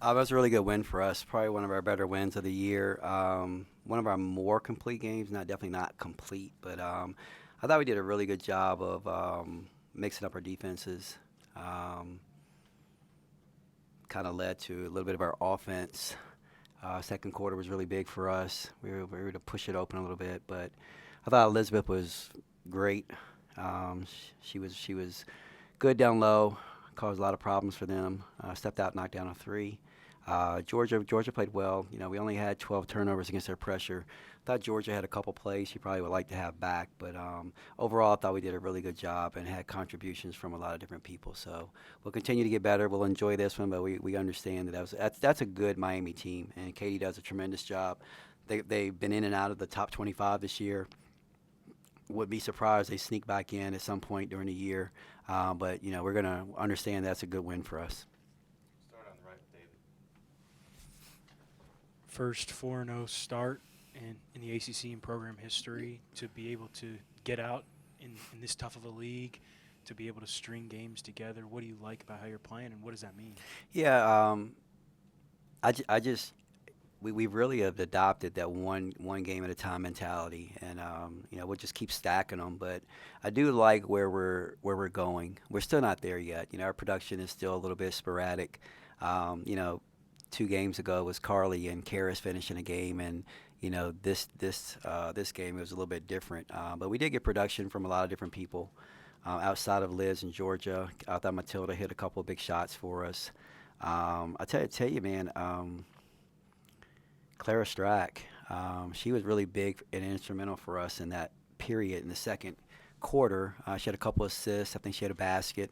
That was a really good win for us. Probably one of our better wins of the year. One of our more complete games. Not definitely not complete, but I thought we did a really good job of mixing up our defenses. Um, kind of led to a little bit of our offense. Second quarter was really big for us. We were able to push it open a little bit, but I thought Elizabeth was great. She was good down low, caused a lot of problems for them. Stepped out, knocked down a three. Georgia played well. You know, we only had 12 turnovers against their pressure. Thought Georgia had a couple plays she probably would like to have back, but overall, I thought we did a really good job and had contributions from a lot of different people. So we'll continue to get better. We'll enjoy this one, but we understand that's a good Miami team, and Katie does a tremendous job. They've been in and out of the top 25 this year. Would be surprised they sneak back in at some point during the year, but you know we're gonna understand that's a good win for us. Start on the right with David. First 4-0 start in the ACC in program history, to be able to get out in this tough of a league, to be able to string games together. What do you like about how you're playing, and what does that mean? Yeah, I just we've really have adopted that one game at a time mentality, and you know we'll just keep stacking them. But I do like where we're going. We're still not there yet. You know, our production is still a little bit sporadic. You know, 2 games ago was Carly and Karis finishing a game, and you know this game was a little bit different. But we did get production from a lot of different people outside of Liz and Georgia. I thought Matilda hit a couple of big shots for us. I tell you, man. Clara Strack, she was really big and instrumental for us in that period in the second quarter. She had a couple assists. I think she had a basket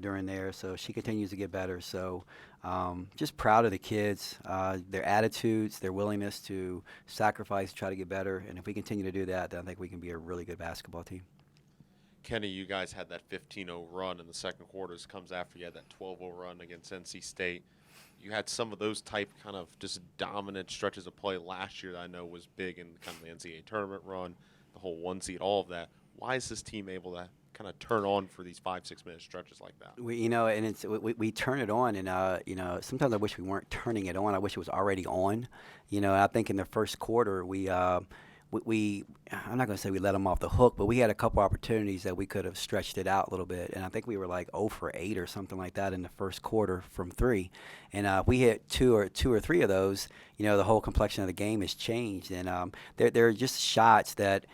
during there. So she continues to get better. So just proud of the kids, their attitudes, their willingness to sacrifice, try to get better. And if we continue to do that, then I think we can be a really good basketball team. Kenny, you guys had that 15-0 run in the second quarters. Comes after you had that 12-0 run against NC State. You had some of those type kind of just dominant stretches of play last year that I know was big in kind of the NCAA tournament run, the whole one seed, all of that. Why is this team able to kind of turn on for these 5-6 minute stretches like that? You know, and we turn it on, and you know, sometimes I wish we weren't turning it on. I wish it was already on. You know, I think in the first quarter we I'm not going to say we let them off the hook, but we had a couple opportunities that we could have stretched it out a little bit, and I think we were like 0 for 8 or something like that in the first quarter from 3. And if we hit two or 3 of those, you know, the whole complexion of the game has changed. And they're just shots that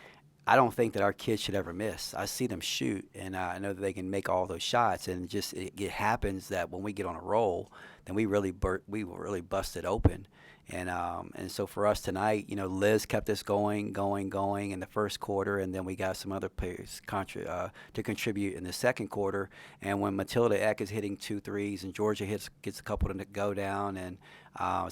I don't think that our kids should ever miss. I see them shoot, and I know that they can make all those shots. And just it happens that when we get on a roll, then we really bust it open. And so for us tonight, you know, Liz kept us going in the first quarter, and then we got some other players to contribute in the second quarter. And when Matilda Eck is hitting 2 threes and Georgia gets a couple to go down, and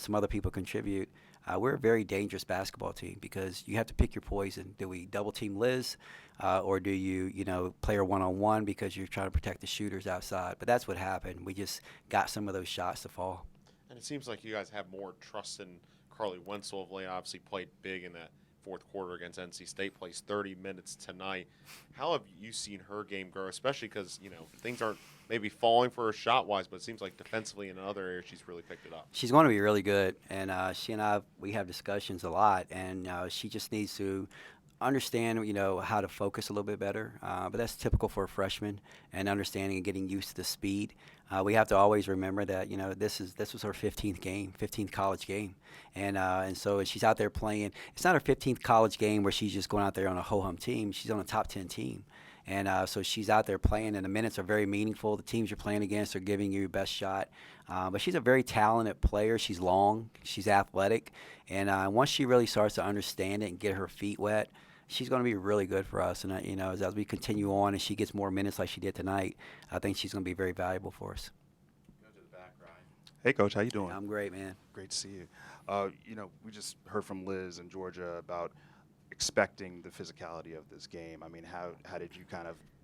some other people contribute, we're a very dangerous basketball team because you have to pick your poison. Do we double team Liz, or do you know, play her one-on-one because you're trying to protect the shooters outside? But that's what happened. We just got some of those shots to fall. And it seems like you guys have more trust in Carly Wenzel of late. Obviously played big in that fourth quarter against NC State, plays 30 minutes tonight. How have you seen her game grow, especially because, you know, things aren't maybe falling for her shot-wise, but it seems like defensively in other areas she's really picked it up. She's going to be really good, and she and I, we have discussions a lot, and she just needs to understand, you know, how to focus a little bit better. But that's typical for a freshman, and understanding and getting used to the speed. We have to always remember that, you know, this was her 15th college game, and so she's out there playing. It's not her 15th college game where she's just going out there on a ho-hum team. She's on a top 10 team. And so she's out there playing, and the minutes are very meaningful. The teams you're playing against are giving you your best shot. But she's a very talented player. She's long. She's athletic. And once she really starts to understand it and get her feet wet, she's going to be really good for us. And, you know, as we continue on and she gets more minutes like she did tonight, I think she's going to be very valuable for us. Go to the back, Ryan. Hey, Coach, how you doing? I'm great, man. Great to see you. You know, we just heard from Liz and Georgia about expecting the physicality of this game. I mean, how did you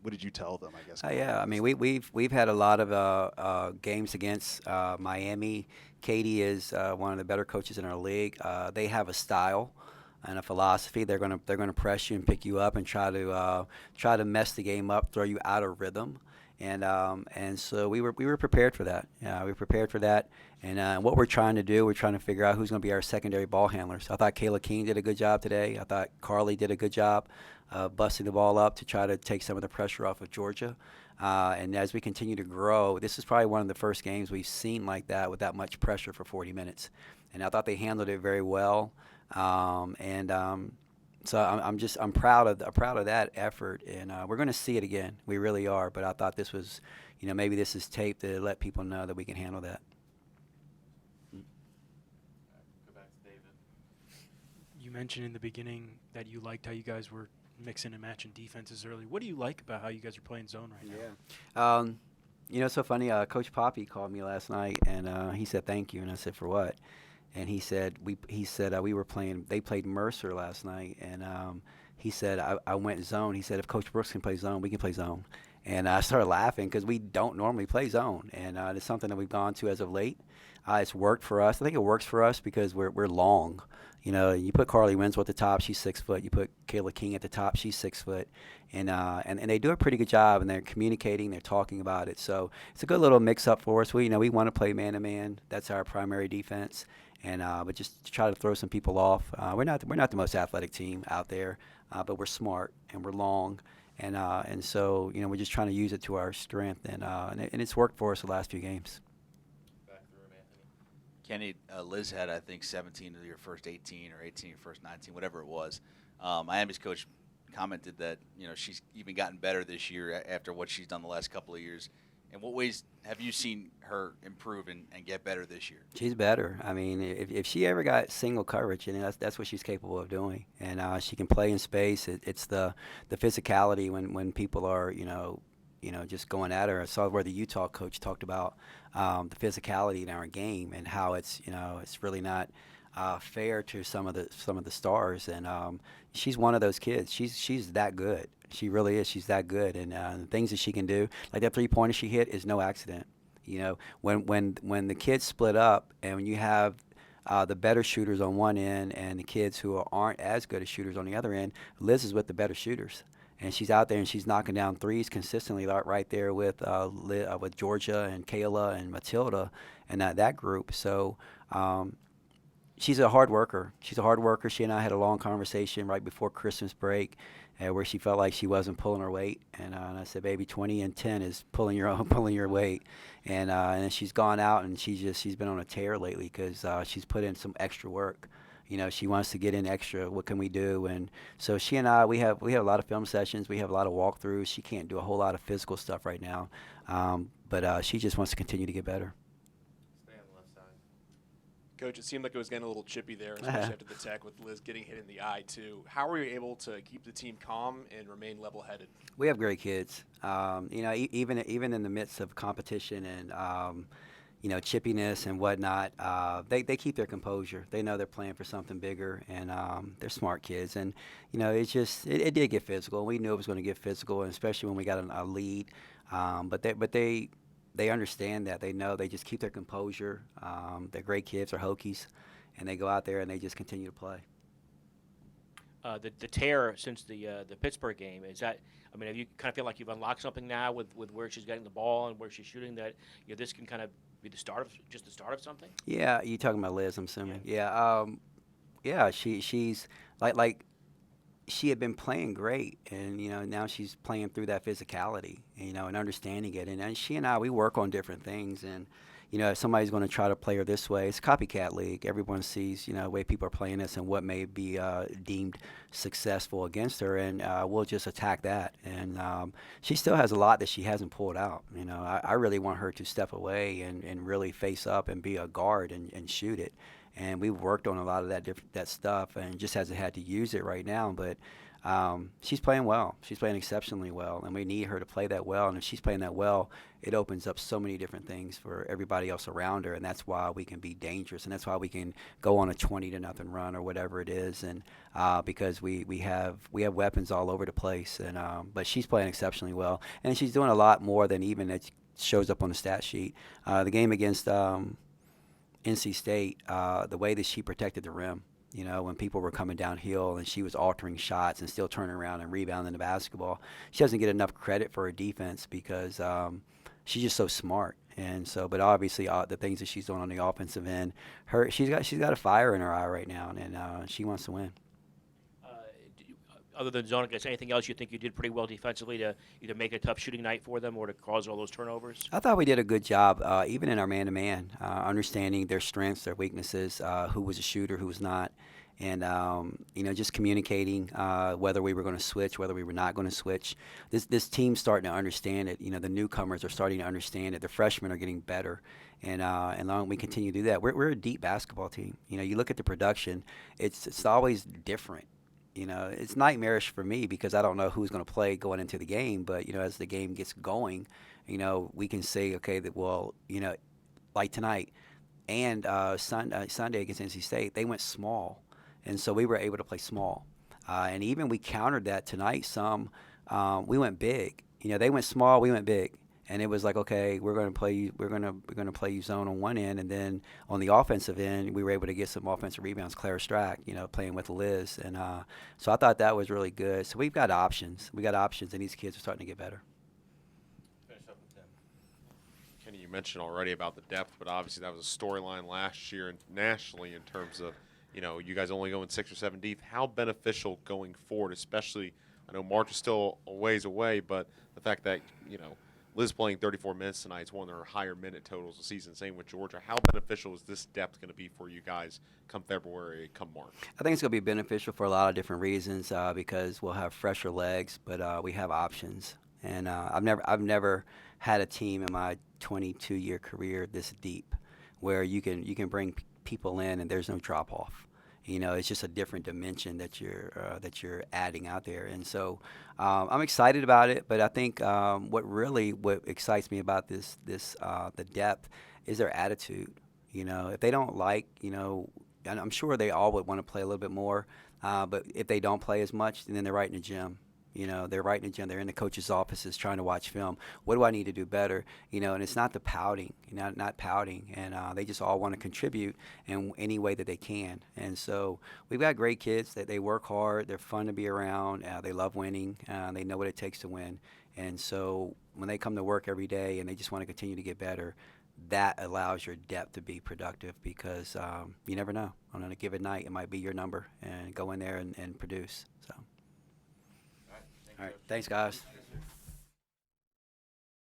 what did you tell them, I guess? Yeah, I mean, we've had a lot of games against Miami. Katie is one of the better coaches in our league. They have a style and a philosophy. They're gonna press you and pick you up and try to mess the game up, throw you out of rhythm. And so we were prepared for that. Yeah, we were prepared for that. And what we're trying to do, we're trying to figure out who's going to be our secondary ball handlers. I thought Kayla King did a good job today. I thought Carly did a good job busting the ball up to try to take some of the pressure off of Georgia. And as we continue to grow, this is probably one of the first games we've seen like that with that much pressure for 40 minutes. And I thought they handled it very well. So I'm proud of that effort, and we're going to see it again. We really are. But I thought this was, maybe this is tape to let people know that we can handle that. Go back to David. You mentioned in the beginning that you liked how you guys were mixing and matching defenses early. What do you like about how you guys are playing zone right now? Yeah. It's so funny. Coach Poppy called me last night, and he said thank you, and I said for what? And he said we were playing. They played Mercer last night, and he said I went zone. He said if Coach Brooks can play zone, we can play zone. And I started laughing because we don't normally play zone, and it's something that we've gone to as of late. It's worked for us. I think it works for us because we're long. You put Carly Winslow at the top, she's 6 foot. You put Kayla King at the top, she's 6 foot. And they do a pretty good job, and they're communicating, they're talking about it. So it's a good little mix-up for us. We want to play man-to-man. That's our primary defense. But just to try to throw some people off. We're not the most athletic team out there, but we're smart and we're long. And so, we're just trying to use it to our strength. And it's worked for us the last few games. Kenny, Liz had, I think, 17 of your first 18 or 18 of your first 19, whatever it was. Miami's coach commented that, she's even gotten better this year after what she's done the last couple of years. In what ways have you seen her improve and get better this year? She's better. I mean, if she ever got single coverage, that's what she's capable of doing. And she can play in space. It's the physicality when people are, just going at her. I saw where the Utah coach talked about the physicality in our game and how it's really not fair to some of the stars. And she's one of those kids. She's that good. She really is. She's that good. And the things that she can do, like that 3-pointer she hit, is no accident. When the kids split up and when you have the better shooters on one end and the kids who aren't as good as shooters on the other end, Liz is with the better shooters. And she's out there and she's knocking down threes consistently, right there with Georgia and Kayla and Matilda and that group. So she's a hard worker. She's a hard worker. She and I had a long conversation right before Christmas break where she felt like she wasn't pulling her weight. And I said, baby, 20 and 10 is pulling your weight. And she's gone out and she's been on a tear lately because she's put in some extra work. She wants to get in extra. What can we do? And so she and I, we have a lot of film sessions. We have a lot of walkthroughs. She can't do a whole lot of physical stuff right now, but she just wants to continue to get better. Stay on the left side. Coach, it seemed like it was getting a little chippy there, especially after the tech with Liz getting hit in the eye too. How were you able to keep the team calm and remain level-headed? We have great kids. Even in the midst of competition and chippiness and whatnot, they keep their composure. They know they're playing for something bigger, and they're smart kids. And it did get physical. We knew it was going to get physical, and especially when we got a lead. But they understand that. They know. They just keep their composure. They're great kids. They're Hokies, and they go out there and they just continue to play. The tear since the Pittsburgh game, is that? I mean, have you kind of feel like you've unlocked something now with where she's getting the ball and where she's shooting that this can kind of be the start of something? Yeah, you talking about Liz? I'm assuming. Yeah. She's like she had been playing great, and now she's playing through that physicality, and understanding it. And she and I, we work on different things, and if somebody's going to try to play her this way, it's a copycat league. Everyone sees, the way people are playing this and what may be deemed successful against her, and we'll just attack that. And she still has a lot that she hasn't pulled out. I really want her to step away and really face up and be a guard and shoot it. And we've worked on a lot of that stuff and just hasn't had to use it right now. But she's playing well. She's playing exceptionally well, and we need her to play that well. And if she's playing that well, it opens up so many different things for everybody else around her, and that's why we can be dangerous, and that's why we can go on a 20-0 run or whatever it is, and because we have weapons all over the place. And but she's playing exceptionally well, and she's doing a lot more than even it shows up on the stat sheet. The game against NC State, the way that she protected the rim. You know, when people were coming downhill and she was altering shots and still turning around and rebounding the basketball. She doesn't get enough credit for her defense because she's just so smart. And so, but obviously, the things that she's doing on the offensive end, she's got a fire in her eye right now, and she wants to win. Other than zone, I guess anything else you think you did pretty well defensively to either make it a tough shooting night for them or to cause all those turnovers? I thought we did a good job, even in our man-to-man, understanding their strengths, their weaknesses, who was a shooter, who was not, and just communicating whether we were going to switch, whether we were not going to switch. This team's starting to understand it. You know, the newcomers are starting to understand it. The freshmen are getting better, and long as we continue to do that, we're a deep basketball team. You know, you look at the production; it's always different. You know, it's nightmarish for me because I don't know who's going to play going into the game. But, you know, as the game gets going, you know, we can say, okay, that, well, you know, like tonight and Sunday against NC State, they went small. And so we were able to play small. And even we countered that tonight some. We went big. You know, they went small, we went big. And it was like, okay, we're going to play you zone on one end, and then on the offensive end, we were able to get some offensive rebounds. Clara Strack, you know, playing with Liz, and so I thought that was really good. So we've got options. We got options, and these kids are starting to get better. Finish up with them. Kenny, you mentioned already about the depth, but obviously that was a storyline last year and nationally in terms of, you know, you guys only going 6 or 7 deep. How beneficial going forward, especially, I know March is still a ways away, but the fact that, you know, Liz playing 34 minutes tonight is one of her higher minute totals of the season. Same with Georgia. How beneficial is this depth going to be for you guys come February, come March? I think it's going to be beneficial for a lot of different reasons because we'll have fresher legs, but we have options. And I've never had a team in my 22-year career this deep, where you can bring people in and there's no drop off. You know, it's just a different dimension that you're adding out there, and so I'm excited about it. But I think what excites me about the depth is their attitude. You know, if they don't like, you know, and I'm sure they all would want to play a little bit more, but if they don't play as much, then they're right in the gym. You know, they're right in the gym. They're in the coach's offices trying to watch film. What do I need to do better? You know, and it's not the pouting, not pouting. And they just all want to contribute in any way that they can. And so we've got great kids that they work hard. They're fun to be around. They love winning. They know what it takes to win. And so when they come to work every day and they just want to continue to get better, that allows your depth to be productive because you never know. On a given night, it might be your number and go in there and produce. So. All right. Thanks, guys.